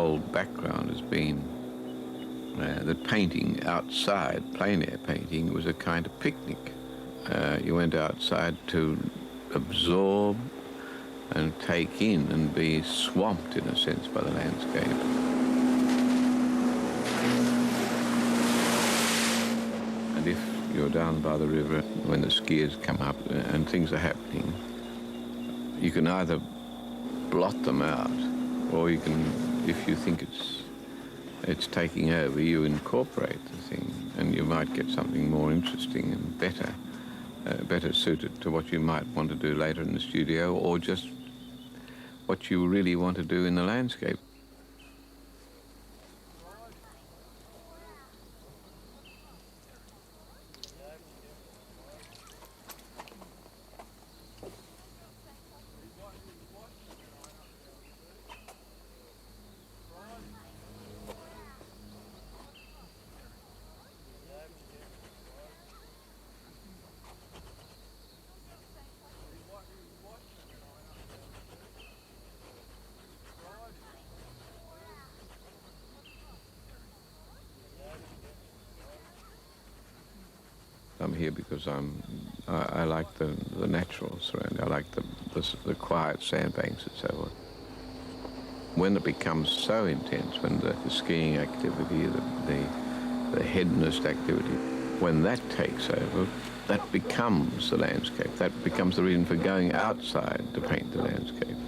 whole background has been that painting outside, plein air painting, was a kind of picnic. You went outside to absorb and take in and be swamped, in a sense, by the landscape. And if you're down by the river when the skiers come up and things are happening, you can either blot them out, or you can, if you think it's taking over, you incorporate the thing, and you might get something more interesting and better suited to what you might want to do later in the studio, or just what you really want to do in the landscape. I'm here because I like the natural surrounding. I like the quiet sandbanks and so on. When it becomes so intense, when the skiing activity, the hedonist activity, when that takes over, that becomes the landscape. That becomes the reason for going outside to paint the landscape.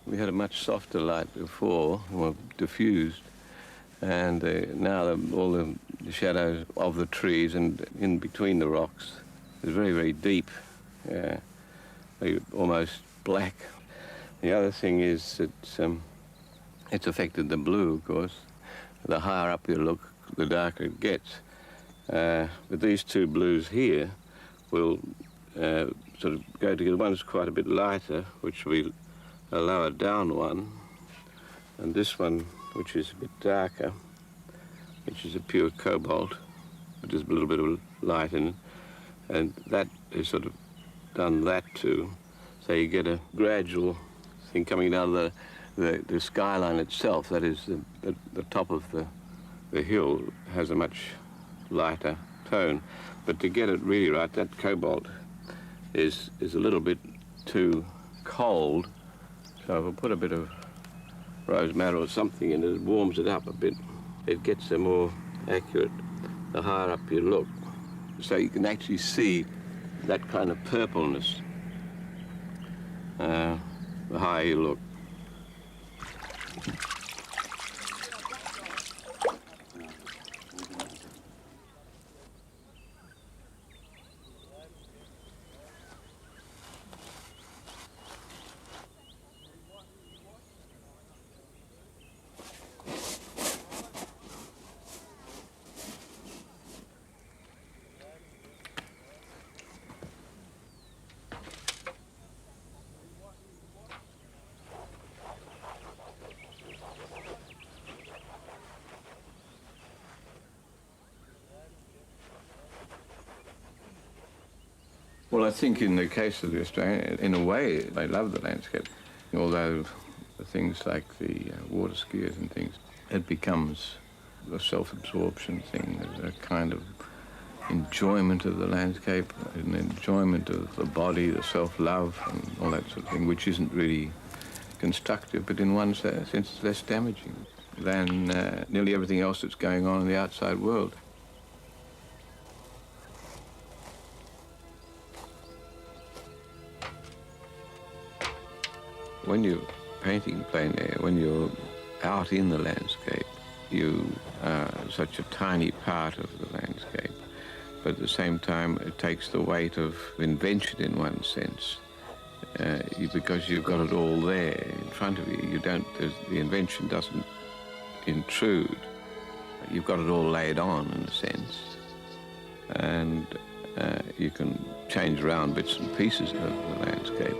We had a much softer light before, more diffused, and now all the shadows of the trees and in between the rocks is very, very deep, almost black. The other thing is that it's affected the blue, of course. The higher up you look, the darker it gets. But these two blues here will sort of go together. One's quite a bit lighter, which will be a lower down one, and this one, which is a bit darker, which is a pure cobalt, but there's a little bit of light in it, and that is sort of done that too. So you get a gradual thing coming down the skyline itself. That is the top of the hill has a much lighter tone, but to get it really right, that cobalt is a little bit too cold. So if I put a bit of rose madder or something in it, it warms it up a bit. It gets a more accurate, the higher up you look. So you can actually see that kind of purpleness the higher you look. Well, I think in the case of the Australian, in a way, they love the landscape. Although things like the water skiers and things, it becomes a self-absorption thing. There's a kind of enjoyment of the landscape, an enjoyment of the body, the self-love and all that sort of thing, which isn't really constructive, but in one sense it's less damaging than nearly everything else that's going on in the outside world. When you're painting plein air, when you're out in the landscape, you are such a tiny part of the landscape, but at the same time it takes the weight of invention in one sense, because you've got it all there in front of you. The invention doesn't intrude. You've got it all laid on in a sense, and you can change around bits and pieces of the landscape.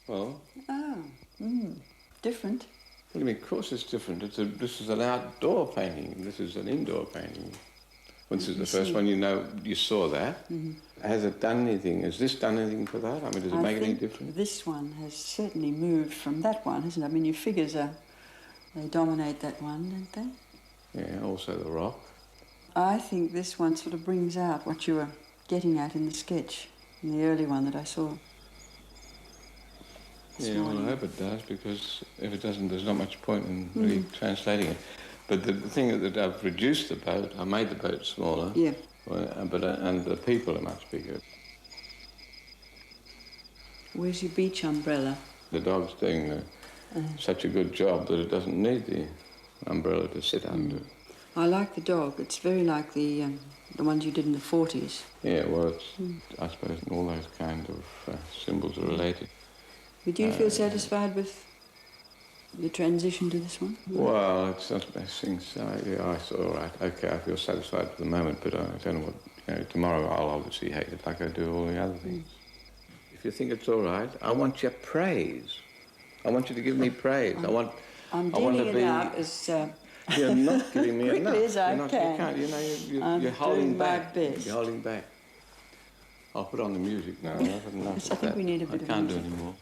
Well. Oh, different. Well, I mean, of course it's different. This is an outdoor painting. This is an indoor painting. Well, this is the first one, you saw that. Mm-hmm. Has it done anything? Has this done anything for that? I mean, does it make any difference? This one has certainly moved from that one, hasn't it? I mean, your figures they dominate that one, don't they? Yeah, also the rock. I think this one sort of brings out what you were getting at in the sketch, in the early one that I saw. Yeah, well, I hope it does, because if it doesn't, there's not much point in really translating it. But the thing that I've reduced the boat, I made the boat smaller. Yeah. And the people are much bigger. Where's your beach umbrella? The dog's doing such a good job that it doesn't need the umbrella to sit under. I like the dog. It's very like the ones you did in the 40s. Yeah, well, I suppose all those kind of symbols are related. Would you feel satisfied with the transition to this one? Well, it's not the best thing. So, yeah, it's all right. Okay, I feel satisfied for the moment, but I don't know what... tomorrow I'll obviously hate it like I do all the other things. If you think it's all right, I want your praise. I want you to give me praise. I'm dealing it out as... You're not giving me enough. Quickly as I can. You can't. You're holding back. My best. You're holding back. I'll put on the music now. I've had enough I think we need a bit of music. I can't do any more.